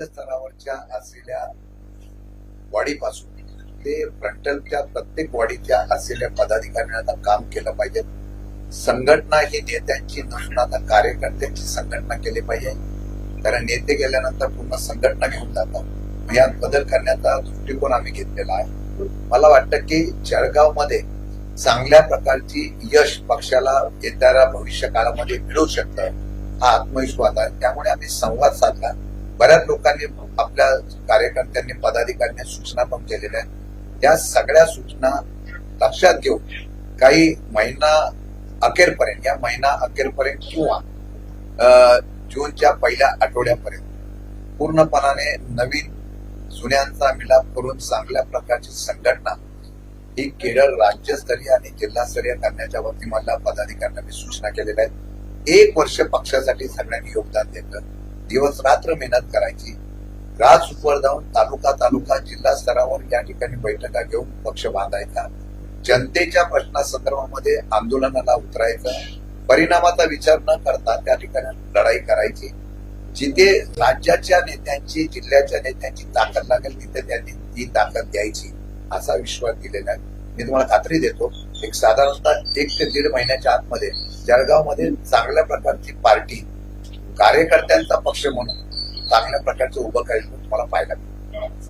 स्तरावरच्या असलेल्या वाढीपासून ते फ्रंटलच्या प्रत्येक वाढीच्या असलेल्या पदाधिकाऱ्यांनी आता काम केलं पाहिजे. संघटना ही नेत्यांची नसून आता कार्यकर्त्यांची संघटना केली पाहिजे. कारण नेते गेल्यानंतर पूर्ण संघटना घेऊन जातात. यात बदल करण्याचा दृष्टिकोन आम्ही घेतलेला आहे. मला वाटतं की जळगावमध्ये चांगल्या प्रकारची यश पक्षाला येणाऱ्या भविष्य काळामध्ये मिळू शकतं, हा आत्मविश्वास आहे. त्यामुळे आम्ही संवाद साधला. बऱ्याच लोकांनी आपल्या कार्यकर्त्यांनी पदाधिकाऱ्यांनी सूचना पण केलेल्या आहेत. त्या सगळ्या सूचना लक्षात घेऊन काही महिना अखेरपर्यंत किंवा जूनच्या पहिल्या आठवड्यापर्यंत पूर्णपणाने नवीन जुन्यांचा मिलाप करून चांगल्या प्रकारची संघटना ही केरळ राज्यस्तरीय आणि जिल्हास्तरीय करण्याच्या वरती मला पदाधिकाऱ्यांनी सूचना केलेल्या आहेत. 1 वर्ष पक्षासाठी सगळ्यांनी योगदान द्यायचं, दिवस रात्र मेहनत करायची, ग्रासरूटवर जाऊन तालुका जिल्हा स्तरावर या ठिकाणी बैठका घेऊन पक्ष बांधायचा, जनतेच्या प्रश्नासंदर्भामध्ये आंदोलनाला उतरायचं, परिणामाचा विचार न करता त्या ठिकाणी लढाई करायची. जिथे राज्याच्या नेत्यांची जिल्ह्याच्या नेत्यांची ताकद लागेल तिथे त्यांनी ती ताकद द्यायची असा विश्वास दिलेला आहे. मी तुम्हाला खात्री देतो एक साधारणतः 1 ते 1.5 महिन्याच्या आतमध्ये जळगावमध्ये चांगल्या प्रकारची पार्टी कार्यकर्त्यांचा पक्ष म्हणून चांगल्या प्रकारचं उभं करायचं तुम्हाला पाहायला मिळेल.